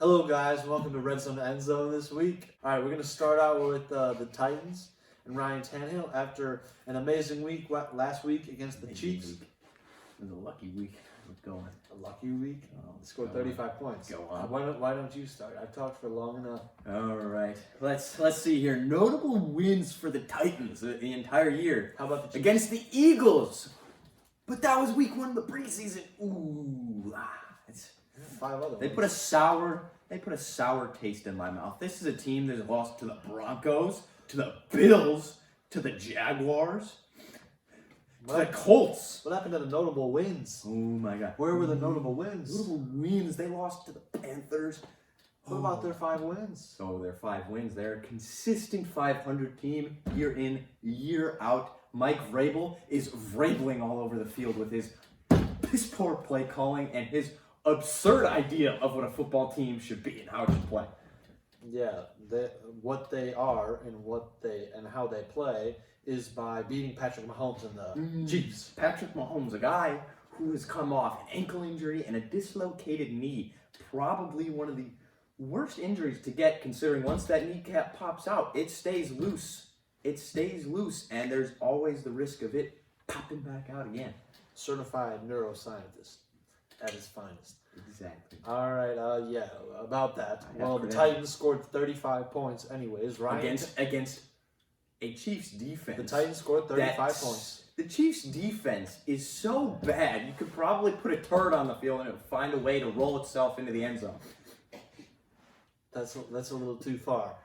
Hello guys, welcome to Redzone Endzone this week. Alright, we're going to start out with the Titans and Ryan Tannehill after an amazing week last week against the Chiefs. Week. It was a lucky week. Let's go on. A lucky week? Scored 35 points. Go on. Why don't you start? I've talked for long enough. Alright, let's see here. Notable wins for the Titans the entire year. How about the Chiefs? Against the Eagles. But that was week 1 of the preseason. It's 5 other They ones. put a sour taste in my mouth. This is a team that lost to the Broncos, to the Bills, to the Jaguars, to the Colts. What happened to the notable wins? Oh my God. Where were the notable wins? Notable wins. They lost to the Panthers. What about their 5 wins? So their 5 wins. They're a consistent 500 team year in, year out. Mike Vrabel is Vrabling all over the field with his piss poor play calling and his absurd idea of what a football team should be and how it should play. Yeah, what they are and how they play is by beating Patrick Mahomes and the Chiefs. Patrick Mahomes, a guy who has come off an ankle injury and a dislocated knee, probably one of the worst injuries to get, considering once that kneecap pops out, it stays loose. It stays loose, and there's always the risk of it popping back out again. Certified neuroscientist at his finest. Exactly. All right, about that. Well, the credentials. Titans scored 35 points anyways. Against a Chiefs defense. The Titans scored 35 points. The Chiefs defense is so bad, you could probably put a turd on the field and it would find a way to roll itself into the end zone. That's a little too far.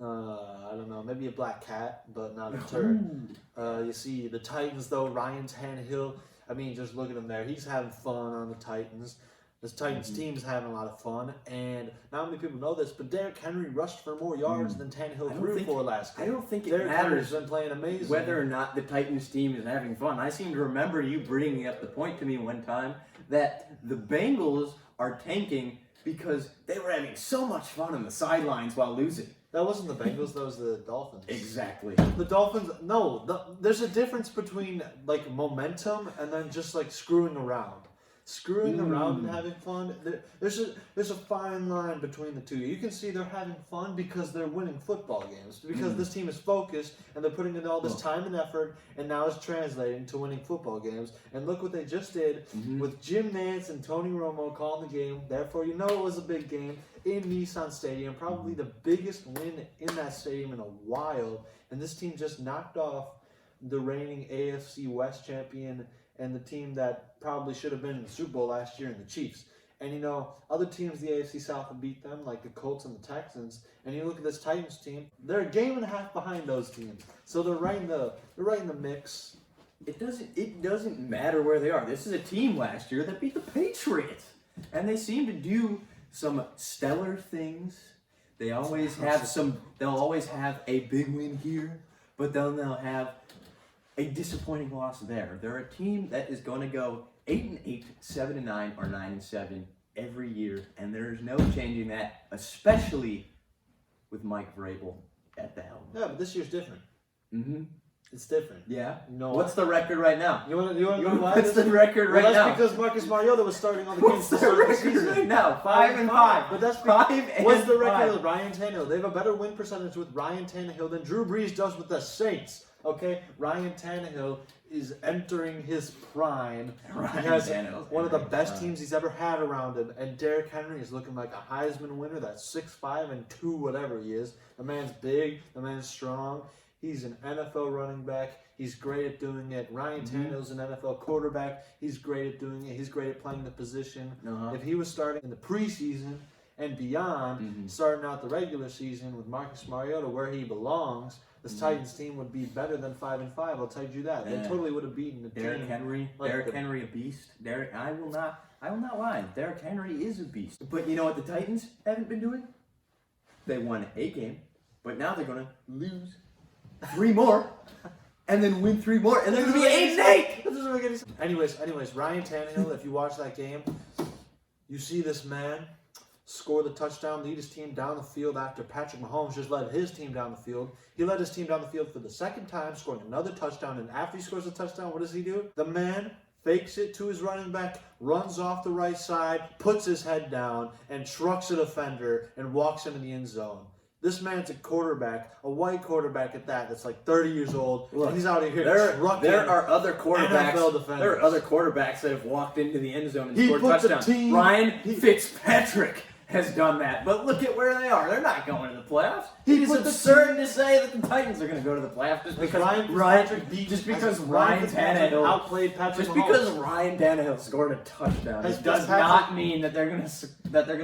I don't know, maybe a black cat, but not a turd. You see, the Titans, though, Ryan Tannehill, I mean, just look at him there. He's having fun on the Titans. This Titans team's having a lot of fun, and not many people know this, but Derrick Henry rushed for more yards than Tannehill threw for last game. I don't think it Derrick Henry's matters been playing amazing. whether or not the Titans team is having fun. I seem to remember you bringing up the point to me one time that the Bengals are tanking because they were having so much fun on the sidelines while losing. That wasn't the Bengals, that was the Dolphins. Exactly. The Dolphins, there's a difference between, like, momentum and then just, like, screwing around. Screwing around and having fun, there's a fine line between the two. You can see they're having fun because they're winning football games, because this team is focused and they're putting in all this time and effort, and now it's translating to winning football games. And look what they just did with Jim Nantz and Tony Romo calling the game. Therefore, you know it was a big game in Nissan Stadium, probably the biggest win in that stadium in a while. And this team just knocked off the reigning AFC West champion and the team that probably should have been in the Super Bowl last year in the Chiefs. And, you know, other teams in the AFC South have beat them, like the Colts and the Texans. And you look at this Titans team, they're a game and a half behind those teams. So they're right in the mix. It doesn't matter where they are. This is a team last year that beat the Patriots. And they seem to do some stellar things. They'll always have a big win here, but then they'll have a disappointing loss there. They're a team that is going to go 8-8, 7-9, or 9-7 every year, and there's no changing that, especially with Mike Vrabel at the helm. Yeah, but this year's different. Mm-hmm. It's different. Yeah. You know What's the record right now? You want to know why? What's the record right now? That's because Marcus Mariota was starting all the games What's to the start the record season. right now? 5-5. But that's 5-5. what's the record of Ryan Tannehill? They have a better win percentage with Ryan Tannehill than Drew Brees does with the Saints. Okay, Ryan Tannehill is entering his prime. He has one of the best teams he's ever had around him, and Derrick Henry is looking like a Heisman winner. That's 6'5" and 2 whatever he is. The man's big. The man's strong. He's an NFL running back. He's great at doing it. Ryan Tannehill's an NFL quarterback. He's great at doing it. He's great at playing the position. If he was starting in the preseason and beyond, starting out the regular season with Marcus Mariota where he belongs, this Titans team would be better than 5-5. I'll tell you that. They totally would have beaten the Derrick team. Henry. Like Derrick Henry, a beast. I will not lie. Derrick Henry is a beast. But you know what the Titans haven't been doing? They won a game, but now they're going to lose 3 more, and then win 3 more, and they're going to be 8-8. That doesn't make any sense. Anyways, Ryan Tannehill, if you watch that game, you see this man score the touchdown, lead his team down the field after Patrick Mahomes just led his team down the field. He led his team down the field for the second time, scoring another touchdown, and after he scores a touchdown, what does he do? The man fakes it to his running back, runs off the right side, puts his head down, and trucks a defender and walks into the end zone. This man's a quarterback, a white quarterback at that, that's like 30 years old, Look, and he's out here trucking there are other quarterbacks. NFL defenders. There are other quarterbacks that have walked into the end zone and He scored put the touchdowns. team- Ryan Fitzpatrick has done that, but look at where they are. They're not going to the playoffs. It is absurd to say that the Titans are going to go to the playoffs just because Ryan Tannehill outplayed Patrick just Mahomes. because Ryan Tannehill scored a touchdown. Has It does Fitzpatrick- not mean that they're going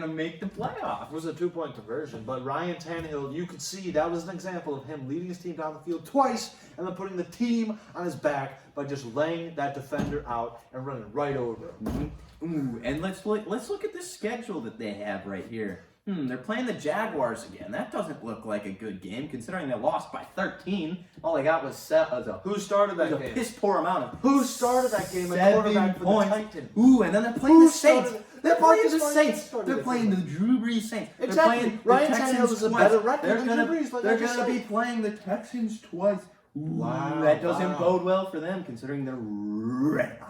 to make the playoffs. It was a 2-point conversion, but Ryan Tannehill, you could see that was an example of him leading his team down the field twice and then putting the team on his back by just laying that defender out and running right over him. Ooh, and let's look at the schedule that they have right here. They're playing the Jaguars again. That doesn't look like a good game, considering they lost by 13. All they got was Who started that a game? piss poor amount of Who started that game at 7 quarterback for the points. Titans? Ooh, and then they're playing Who the Saints. started- They're Yeah, playing Marcus the Mariota Saints. started They're that playing the game. Drew Brees Saints. Exactly. They're playing Ryan the Tannehill Texans is a twice. better record They're than gonna, Drew Brees, like they're I just gonna be said. playing the Texans twice. Ooh, Wow, that doesn't wow. bode well for them, considering they're red hot.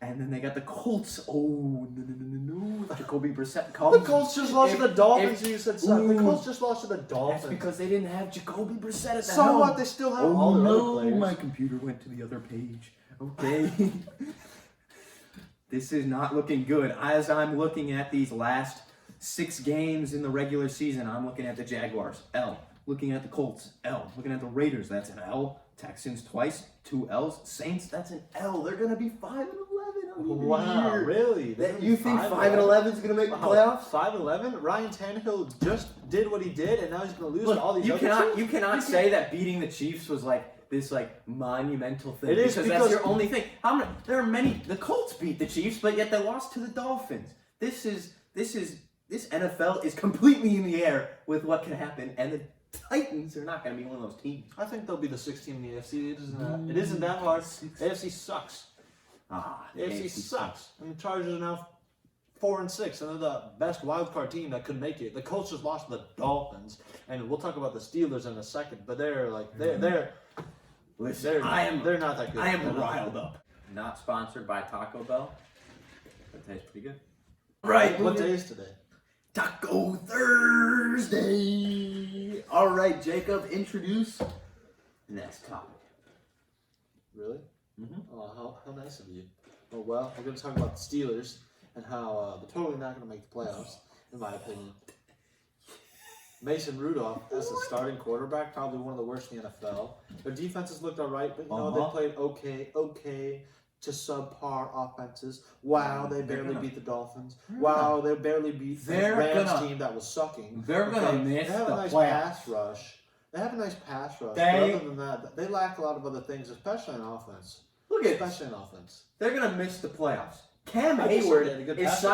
And then they got the Colts. Oh, no. Jacoby Brissett comes. The Colts just lost to the Dolphins. You said so. The Ooh. Colts just lost to the Dolphins. That's because they didn't have Jacoby Brissett at the So helm. what? They still have Oh all their other no, players. my computer went to the other page. Okay. This is not looking good. As I'm looking at these last 6 games in the regular season, I'm looking at the Jaguars, L. Looking at the Colts, L. Looking at the Raiders, that's an L. Texans twice, 2 L's. Saints, that's an L. They're going to be 5-11 on the Wow, year. really? You think 5-11 is going to make the playoffs? 5-11? Ryan Tannehill just did what he did, and now he's going to lose Look, to all these you other cannot teams? you cannot say that beating the Chiefs was like this monumental thing. It is because that's your only thing. There are many. The Colts beat the Chiefs, but yet they lost to the Dolphins. This NFL is completely in the air with what can happen, and the Titans are not going to be one of those teams. I think they'll be the 6th team in the AFC. It isn't that hard. AFC sucks. The AFC sucks. And the Chargers are now 4-6, and they're the best wild card team that could make it. The Colts just lost to the Dolphins, and we'll talk about the Steelers in a second. But they're Listen, they're not that good. I am They're not riled that up. Not sponsored by Taco Bell. That tastes pretty good. Right. What day is today? Taco Thursday. All right, Jacob, introduce the next topic. Really? Mm-hmm. Oh, how nice of you. Oh, well, we're going to talk about the Steelers and how they're totally not going to make the playoffs, in my opinion. Mason Rudolph, as the starting quarterback, probably one of the worst in the NFL. Their defenses looked all right, but they played okay to subpar offenses. Wow, they barely beat the Dolphins. Wow, they barely beat the Rams team that was sucking. They're going to miss They have a nice pass rush. They have a nice pass rush. But other than that, they lack a lot of other things, especially on offense. Look at Especially in offense. They're going to miss the playoffs. Cam I just Hayward said they had a good is pass rush.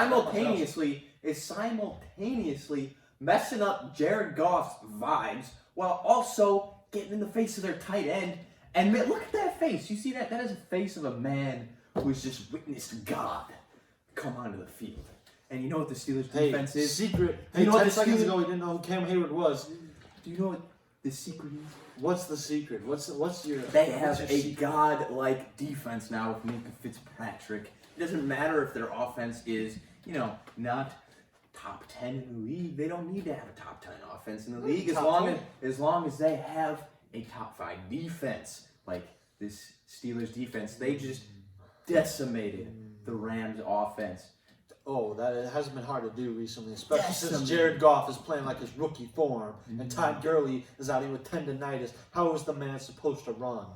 simultaneously messing up Jared Goff's vibes while also getting in the face of their tight end. And man, look at that face. You see that? That is a face of a man who's just witnessed God come onto the field. And you know what the Steelers' defense is? Secret. You know what 10 the seconds Steelers- ago we didn't know who Cam Hayward was. Do you know what the secret is? What's the secret? What's your? They have what's a your secret? god-like defense now with Minka Fitzpatrick. It doesn't matter if their offense is, not top 10 in the league. They don't need to have a top 10 offense in the league as long as they have a top 5 defense. Like this Steelers defense, they just decimated the Rams offense. Oh, that it hasn't been hard to do recently, especially since Decimated. Jared Goff is playing like his rookie form and Todd Gurley is out here with tendonitis. How is the man supposed to run?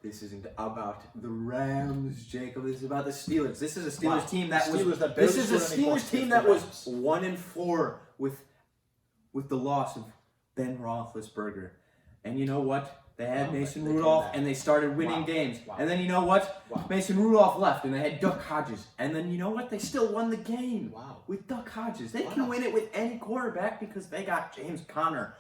This isn't about the Rams, Jacob. This is about the Steelers. This is a Steelers team that Steelers was. that barely This is a scored any Steelers points team against that the was Rams. 1-4 with the loss of Ben Roethlisberger. And you know what? They had Mason they came Rudolph, back. and they started winning Wow. games. Wow. And then you know what? Wow. Mason Rudolph left, and they had Duck Hodges. And then you know what? They still won the game. Wow. With Duck Hodges. They Wow. can win it with any quarterback because they got James Conner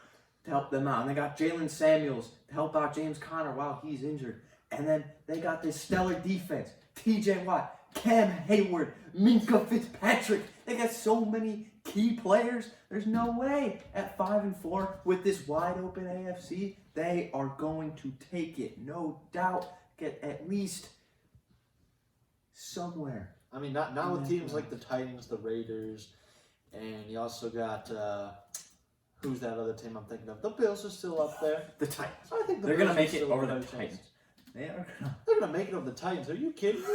to help them out. And they got Jalen Samuels to help out James Conner while he's injured. And then they got this stellar defense. TJ Watt, Cam Hayward, Minka Fitzpatrick. They got so many key players. There's no way at 5-4 with this wide open AFC, they are going to take it. No doubt. Get at least somewhere. I mean, not with teams like the Titans, the Raiders, and you also got who's that other team I'm thinking of? The Bills are still up there. The Titans. I think they're gonna make it over the Titans. They're gonna make it over the Titans. Are you kidding me?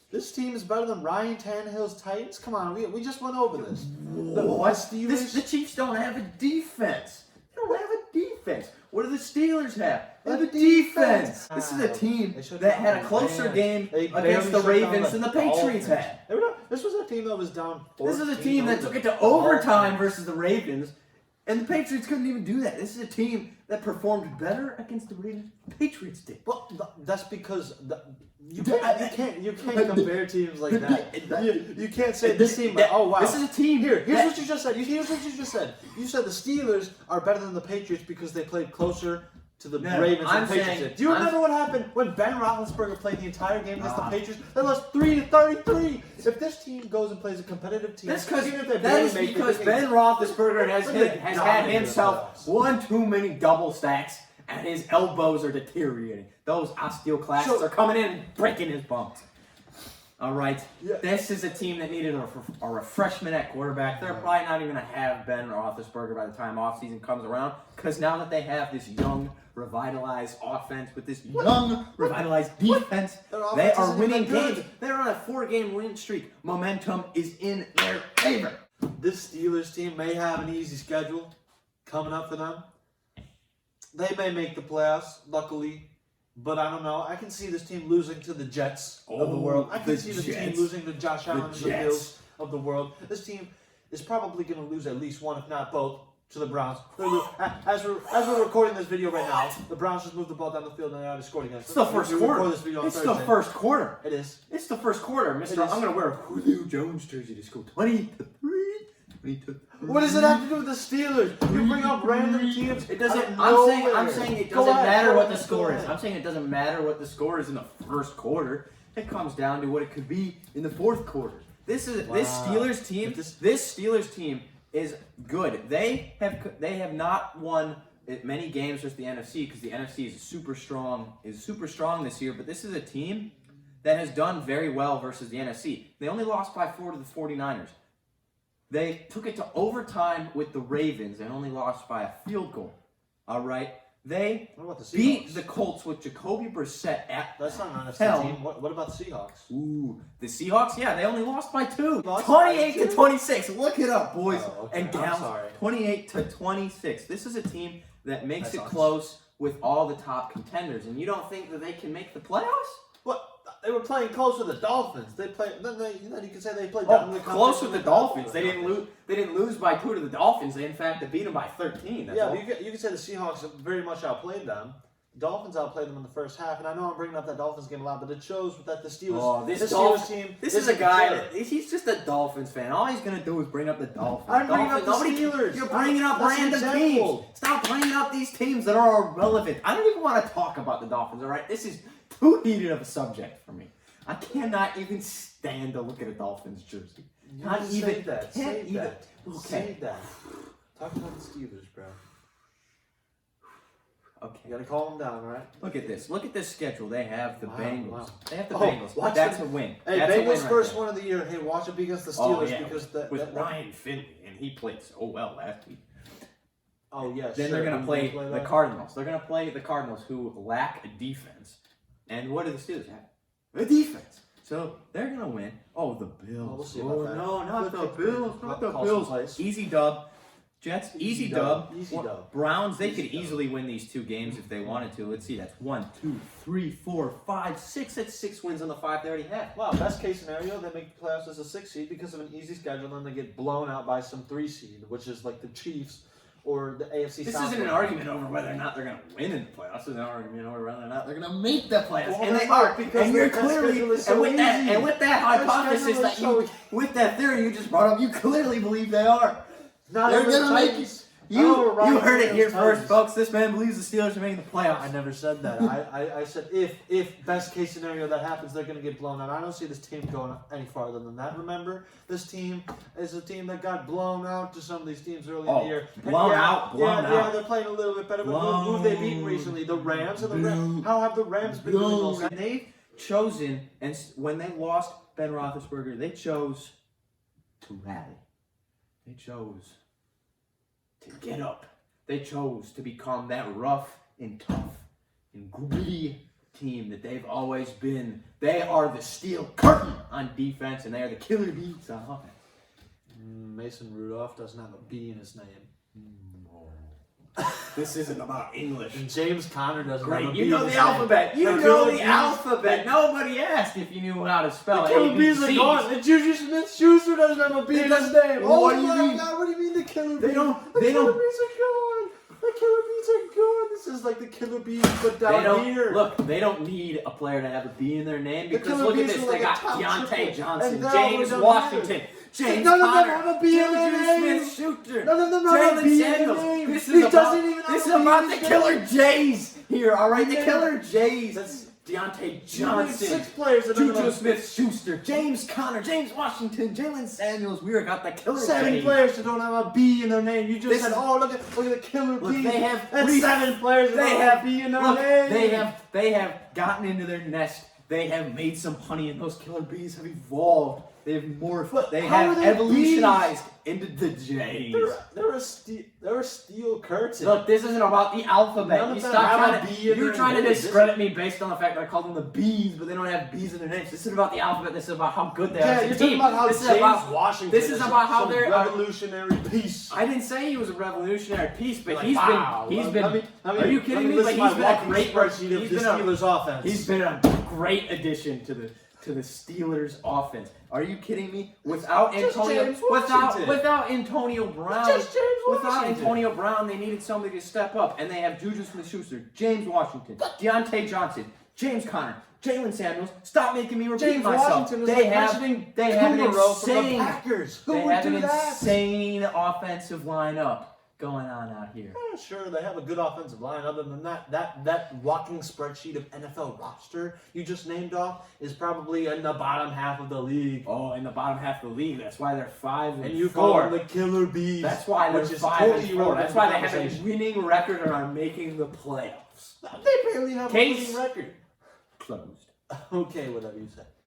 This team is better than Ryan Tannehill's Titans. Come on, we just went over this. The Chiefs don't have a defense. They don't have a defense. What do the Steelers have? They have a defense. This is a team that had a closer game against the Ravens than the Patriots had. This was a team that was down 14. This is a team that took it to overtime versus the Ravens, and the Patriots couldn't even do that. This is a team that performed better against the Ravens. The Patriots did. Well, that's because you can't compare teams like that. You can't say this team. Oh wow, this is a team. Here's what you just said. Here's what you just said. You said the Steelers are better than the Patriots because they played closer to the Ravens than the Patriots did. Do you remember what happened when Ben Roethlisberger played the entire game against the Patriots? They lost 3-33. If this team goes and plays a competitive team, that's because Ben Roethlisberger has had himself one too many double stacks, and his elbows are deteriorating. Those osteoclasts are coming in and breaking his bones. All right, this is a team that needed a refreshment at quarterback. They're probably not even going to have Ben Roethlisberger by the time offseason comes around, because now that they have this young, revitalized offense with this young, revitalized defense, they are winning games. They're on a 4-game win streak. Momentum is in their favor. This Steelers team may have an easy schedule coming up for them. They may make the playoffs, luckily. But I don't know. I can see this team losing to the Jets of the world. I can see this team losing to Josh Allen and the Bills of the world. This team is probably going to lose at least one, if not both, to the Browns. As we're recording this video right now, the Browns just moved the ball down the field and they already scored against them. It's the first quarter. It's the first quarter. It is. It's the first quarter, Mister. I'm going to wear a Julio Jones jersey to school. 20-3. What does it have to do with the Steelers? You bring up random teams. It doesn't. I'm saying it doesn't matter what the score is. I'm saying it doesn't matter what the score is in the first quarter. It comes down to what it could be in the fourth quarter. This Steelers team. This Steelers team is good. They have not won many games versus the NFC because the NFC is super strong this year. But this is a team that has done very well versus the NFC. They only lost by 4 to the 49ers. They took it to overtime with the Ravens and only lost by a field goal. All right? They beat the Colts with Jacoby Brissett at That's not an NFC team. What about the Seahawks? Ooh, the Seahawks? Yeah, they only lost by 2. 28-26. Look it up, boys and gals. 28-26. This is a team that makes it close with all the top contenders. And you don't think that they can make the playoffs? What? They were playing close with the Dolphins. Then you can say they played down the close with the Dolphins. They didn't lose. They didn't lose by 2 to the Dolphins. They in fact beat them by 13. But you can say the Seahawks very much outplayed them. The Dolphins outplayed them in the first half, and I know I'm bringing up that Dolphins game a lot, but it shows that the Steelers. Steelers team. This is a guy. He's just a Dolphins fan. All he's gonna do is bring up the Dolphins. I'm bringing up the Steelers. You're bringing up random teams. Stop bringing up these teams that are irrelevant. I don't even want to talk about the Dolphins. All right, this is too heated of a subject for me. I cannot even stand to look at a Dolphins jersey. Not even. Say that. Okay. Say that. Talk about the Steelers, bro. Okay. You gotta calm them down, right? Look at this. Look at this schedule. They have the Bengals. Wow. They have the Bengals. That's a win. Hey, that's Bengals first win of the year. Hey, watch it be against the Steelers because with Ryan Finley, and he played so well last week. Oh yes. Then they're gonna play the Cardinals. They're gonna play the Cardinals, who lack a defense. And what do the Steelers have? A defense. So they're gonna win. Oh, the Bills. We'll see about that. No, not the Bills. Not the Bills. Easy dub. Jets, easy dub. Easy dub. Browns, they could easily win these 2 games if they wanted to. Let's see, that's 1, 2, 3, 4, 5, 6. That's 6 wins on the 5 they already have. Wow, best case scenario, they make the playoffs as a 6 seed because of an easy schedule, and then they get blown out by some 3 seed, which is like the Chiefs or the AFC This South. isn't an argument over whether or not they're going to win in the playoffs. It's an argument over whether or not they're going to make the playoffs. Well, and they are. Because and you're clearly, and with that hypothesis that with that theory you just brought up, you clearly believe they are. They're going to make it. You heard it here first, folks. This man believes the Steelers are making the playoffs. I never said that. I said if best case scenario that happens, they're going to get blown out. I don't see this team going any farther than that. Remember, this team is a team that got blown out to some of these teams early in the year. Blown out. Yeah, they're playing a little bit better. But who have they beaten recently? The Rams. How have the Rams been doing all season? chosen, and when they lost Ben Roethlisberger, they chose to rally. They chose to get up. They chose to become that rough and tough and gritty team that they've always been. They are the steel curtain on defense, and they are the killer bees on offense. Mason Rudolph doesn't have a B in his name. This isn't about English. And James Conner doesn't have a B You in know his the name. alphabet. You The know killer the bees- alphabet. Nobody asked if you knew how to spell The killer bees are ABCs. gone. And Juju Smith-Schuster doesn't have a B in his name. What do you my mean? God, what do you mean the killer bees? They don't- The they killer don't- bees are gone. The killer bees are gone. This is like the killer bees, but They down don't here. look. They don't need a player to have a B in their name The because killer look at bees this. are They like a got top Deontay triple, Johnson, and they're James all Washington, down James None of them Conner, have a B in their Juju name. Smith-Schuster, None of them have a Jalen B in their Samuels. name. This He is about, doesn't even have this a is B about in the his Killer name. Jays here. All right, the Yeah. Killer Jays. That's Deontay You need Johnson, 6 players that don't Juju have Smith-Schuster, James Conner, James Washington, Jalen Samuels. We got the Killer 7 Jays. players that don't have a B in their name. You just This said, is- oh, look at the killer Look, bees. they have That's three- 7 players that They don't have have a B in their look, name. they have gotten into their nest. They have made some honey, and those killer bees have evolved. They have morphed. They how have are they evolutionized into the Jays. They're a steel curtain. Look, this isn't about the alphabet. None of You them stop have trying a to. B in You're their trying to name. discredit me based on the fact that I called them the bees, but they don't have bees in their names. This isn't about the alphabet. This is about how good they are. Yeah, as a you're team. talking about how this is James about Washington this is about how some they're revolutionary piece. I didn't say he was a revolutionary piece, but Like, he's wow. been. Let me- Are you kidding let me? list But my he's been a walking great spreadsheet of he's the been a- Steelers offense. He's been a great addition to the Steelers offense. Are you kidding me? Without Just Antonio, James Washington. without Antonio Brown, Just James without Washington. Antonio Brown, they needed somebody to step up, and they have Juju Smith-Schuster, James Washington, Deontay Johnson, James Conner, Jalen Samuels. Stop making me repeat James myself. Washington is They like have mentioning they have an Kumaro from the insane Packers. Who they would have do an that? insane offensive lineup going on out here. Sure, they have a good offensive line. Other than that walking spreadsheet of NFL roster you just named off is probably in the bottom half of the league. Oh, in the bottom half of the league. That's why they're 5 And you call them the Killer Bees. That's why they're which is 5 totally and 4. irrelevant That's to why the they have a conversation. winning record and are making the playoffs. They barely have a Case- winning record. Closed. Okay, whatever you say.